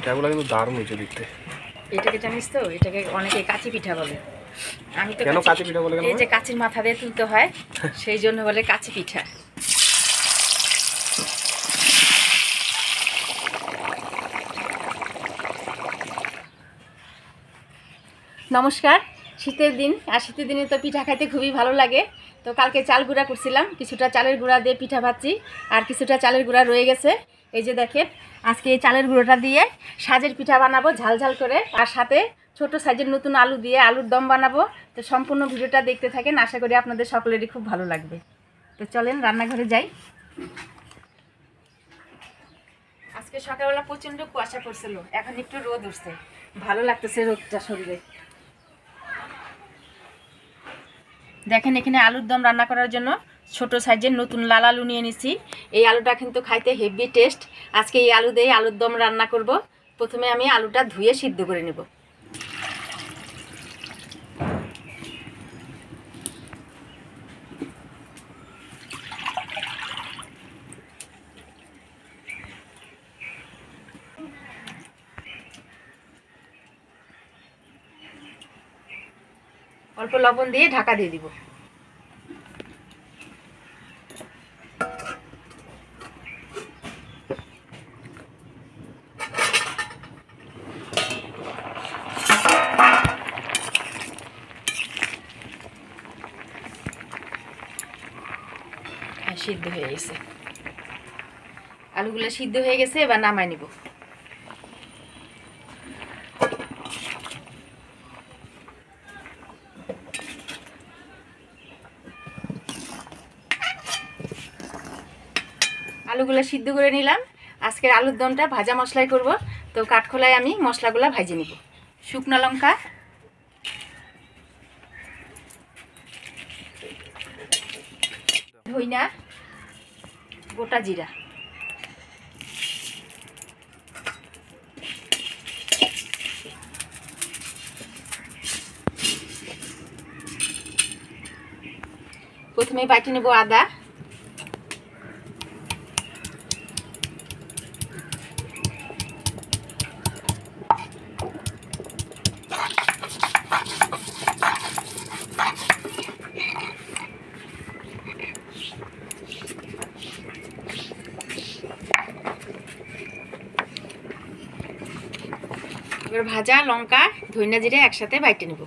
পিঠাগুলো কিন্তু দারুণ হয়েছে দেখতে। এটাকে জানিস তো, এটাকে অনেকে কাঁচি পিঠা বলে। আমি তো কেন কাঁচি পিঠা বলে? এই যে কাঁচির মাথা দিয়ে তুলতে হয়, সেই জন্য বলে কাঁচি পিঠা। নমস্কার। শীতের দিন, আর শীতের দিনে তো পিঠা খাইতে খুবই ভালো লাগে। তো কালকে চাল গুঁড়া করছিলাম, কিছুটা চালের গুঁড়া দিয়ে পিঠা ভাজছি, আর কিছুটা চালের গুঁড়া রয়ে গেছে। এই যে দেখেন, আজকে এই চালের গুঁড়োটা দিয়ে সাজের পিঠা বানাবো ঝাল ঝাল করে, আর সাথে ছোট সাইজের নতুন আলু দিয়ে আলুর দম বানাবো। তো সম্পূর্ণ ভিডিওটা দেখতে থাকেন, আশা করি আপনাদের সকলেরই খুব ভালো লাগবে। তো চলেন রান্নাঘরে যাই। আজকে সকালবেলা প্রচণ্ড কুয়াশা পড়ছিল, এখন একটু রোদ উঠছে, ভালো লাগতেছে রোদটা শরীরে। দেখেন, এখানে আলুর দম রান্না করার জন্য ছোট সাইজের নতুন লাল আলু নিয়ে নিছি। এই আলুটা কিন্তু খাইতে হেভি টেস্ট। আজকে এই আলু দিয়ে আলুর দম রান্না করব। প্রথমে আমি আলুটা ধুয়ে সিদ্ধ করে নেব। অল্প লবণ দিয়ে ঢাকা দিয়ে দিব। সিদ্ধ হয়ে গেছে, আলুগুলো সিদ্ধ হয়ে গেছে, এবার নামাই নিব। আলুগুলো সিদ্ধ করে নিলাম। আজকের আলুর দমটা ভাজা মশলাই করব। তো কাঠখোলায় আমি মশলাগুলো ভাজে নিব। শুকনো লঙ্কা, ধইনা, গোটা জিরা, প্রথমে বাটি নেব আদা, এবার ভাজা লঙ্কা, ধনিয়া জিরা একসাথে বাইটে নেব।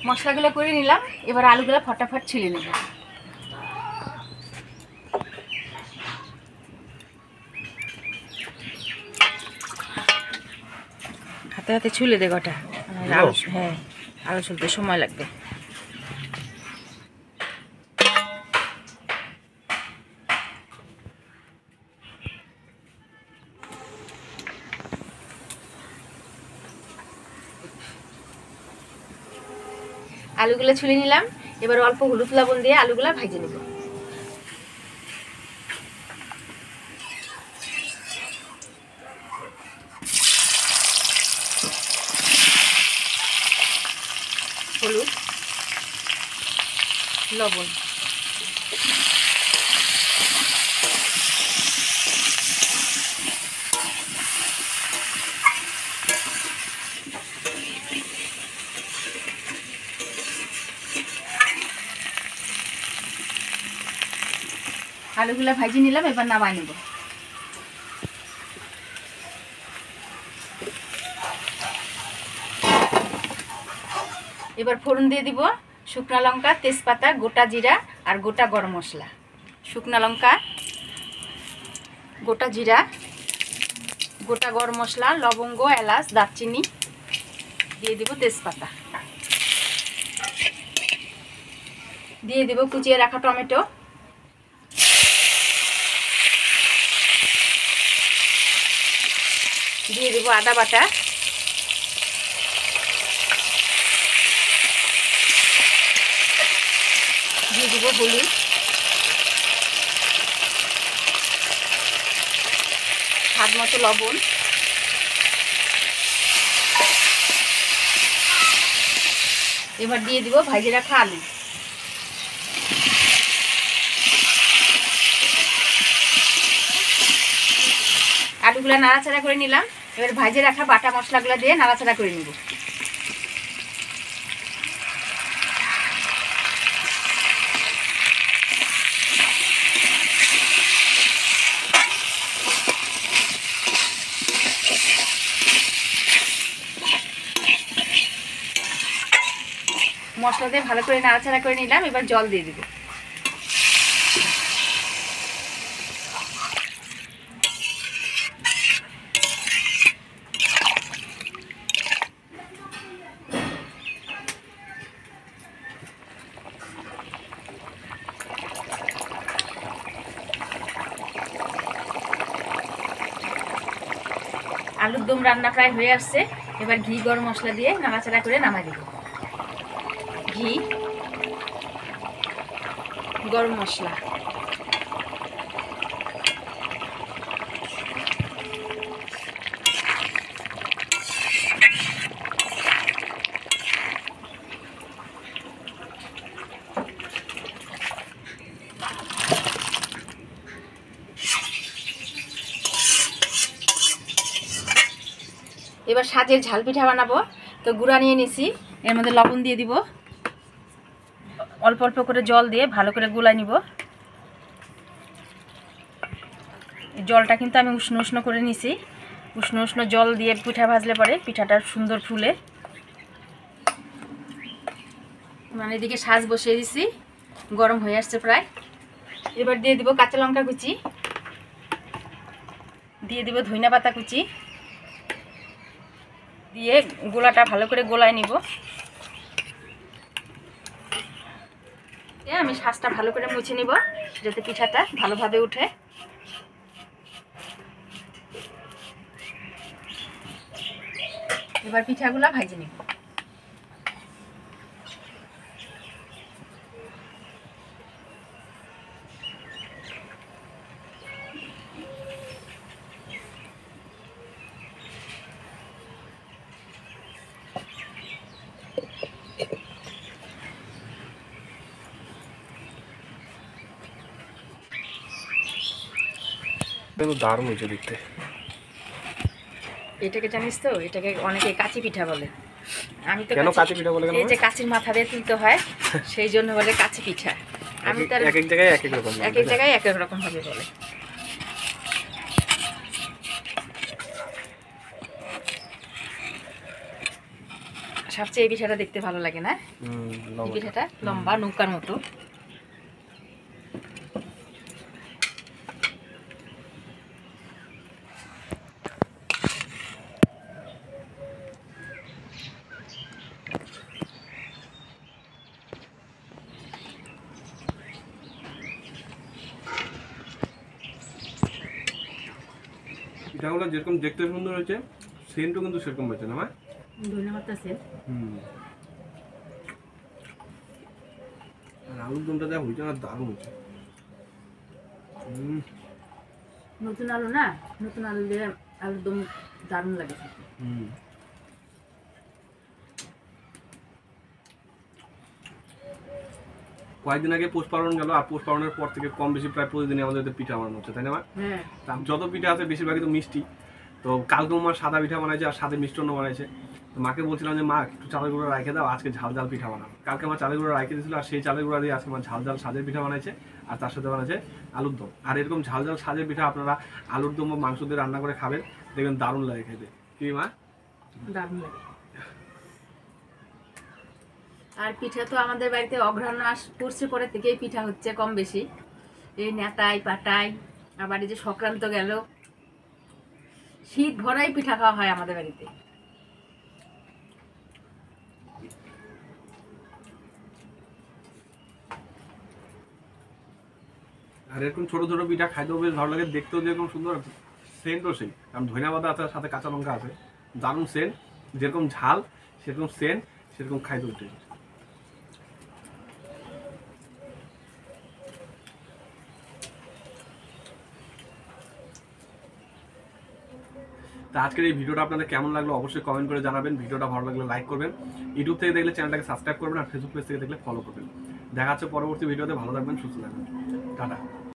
মশলাগুলো করে নিলাম, এবার আলুগুলো ফটাফট ছিলে নেব। হাতে হাতে ছুলে দে গোটা, আলু, হ্যাঁ আলু ছুলতে সময় লাগবে। আলুগুলো ছুলে নিলাম, এবার অল্প হলুদ লবণ দিয়ে আলুগুলো ভেজে নেব। হলুদ, লবণ, আলুগুলো ভাজি নিলাম, এবার নামাই নেব। এবার ফোড়ন দিয়ে দিব শুকনো লঙ্কা, তেজপাতা, গোটা জিরা আর গোটা গরম মশলা। শুকনো লঙ্কা, গোটা জিরা, গোটা গরম মশলা, লবঙ্গ, এলাচ, দারচিনি দিয়ে দিব, তেজপাতা দিয়ে দিব, কুচিয়ে রাখা টমেটো, দিয়ে দেব আদা বাটা, দিয়ে দেব হলুদ, স্বাদ মতো লবণ, এবার দিয়ে দিব ভাজে রাখা আলু। আলুগুলো নাড়াচাড়া করে নিলাম। এবার ভাজে রাখা বাটা মশলাগুলো দিয়ে নাড়াচাড়া করে নিব। মশলা দিয়ে ভালো করে নাড়াচাড়া করে নিলাম। এবার জল দিয়ে দিব। আলুর দম রান্না প্রায় হয়ে আসছে। এবার ঘি গরম মশলা দিয়ে নাড়াচাড়া করে নামাই দিব। ঘি, গরম মশলা, এবার সাজের ঝাল পিঠা বানাবো। তো গুঁড়া নিয়ে নিছি, এর মধ্যে লবণ দিয়ে দিব, অল্প অল্প করে জল দিয়ে ভালো করে গুলাই নিব। জলটা কিন্তু আমি উষ্ণ উষ্ণ করে নিছি। উষ্ণ উষ্ণ জল দিয়ে পিঠা ভাজলে পরে পিঠাটা সুন্দর ফুলে। মানে এদিকে সাজ বসিয়ে দিছি, গরম হয়ে আসছে প্রায়। এবার দিয়ে দিব কাঁচা লঙ্কা কুচি, দিয়ে দিব ধনিয়া পাতা কুচি, দিয়ে গোলাটা ভালো করে গোলায় নিব। আমি সাজটা ভালো করে মুছে নিব যাতে পিঠাটা ভালোভাবে উঠে। এবার পিঠাগুলা ভাজে নিব। দারুণ হয়েছে দেখতে। এটাকে জানিস তো, এটাকে অনেকে কাঁচি পিঠা বলে। আমি তো কেন কাঁচি পিঠা বলে? এই যে কাঁচির মাথা দিয়ে তুলতে হয়, সেই জন্য বলে কাঁচি পিঠা। আমি তার এক এক জায়গায় এক এক রকম, এক এক জায়গায় এক এক রকম ভাবে বলে। সবচেয়ে এই পিঠাটা দেখতে ভালো লাগে না? এই পিঠাটা লম্বা নৌকার মতো। পিঠাগুলো যেরকম দেখতে সুন্দর হয়েছে, সেন্টও কিন্তু সেরকম হয়েছে না? ধন্যবাদ। আছে আর আলুর দমটা দেওয়া হয়েছে না, দারুণ হয়েছে। নতুন আলু না, নতুন আলু দিয়ে আলুর দম দারুণ লাগে। কয়েকদিন আগে পৌষ পার্বণ গেল, আর পৌষ পার্বণের পর থেকে কম বেশি প্রায় প্রতিদিনই আমাদের পিঠা বানানো হচ্ছে, তাই না? যত পিঠা আছে বেশিরভাগই তো মিষ্টি। তো কালকে মা সাদা পিঠা বানাইছে আর সাথে মিষ্টান্ন বানাইছে। তো মাকে বলছিলাম যে মা একটু চালের গুঁড়ো রাখে দাও, আজকে ঝাল ঝাল পিঠা বানাবো। কালকে আমার চালের গুঁড়ো রাখে দিয়েছিল, আর সেই চালের গুঁড়া দিয়ে আজকে আমার ঝাল ঝাল সাজের পিঠা বানাইছে, আর তার সাথে বানাইছে আলুর দম। আর এরকম ঝাল ঝাল সাজের পিঠা আপনারা আলুর দম বা মাংস দিয়ে রান্না করে খাবেন, দেখবেন দারুণ লাগে খেতে। কি মা? দারুণ লাগে। আর পিঠা তো আমাদের বাড়িতে অঘ্রাণ মাস পড়ছে পরে থেকেই পিঠা হচ্ছে কম বেশি। এই নেতায় পাটায়, আবার এই যে সংক্রান্ত গেল, শীত ভরাই পিঠা খাওয়া হয় আমাদের বাড়িতে। আর এরকম ছোট ছোট পিঠা খাইতেও বেশ ভালো লাগে, দেখতেও যেরকম সুন্দর, সেন্টও সেই। কারণ ধনিয়া পাতা আছে, সাথে কাঁচা লঙ্কা আছে, দারুণ সেন্ট। যেরকম ঝাল সেরকম সেন্ট, সেরকম খাইতেও টেস্ট। তো আজকের এই ভিডিওটা আপনাদের কেমন লাগলো অবশ্যই কমেন্ট করে জানাবেন। ভিডিওটা ভালো লাগলে লাইক করবেন, ইউটিউব থেকে দেখলে চ্যানেলটাকে সাবস্ক্রাইব করবেন, আর ফেসবুক পেজ থেকে দেখলে ফলো করবেন। দেখা হচ্ছে পরবর্তী ভিডিওতে। ভালো থাকবেন, সুস্থ থাকবেন, টাটা।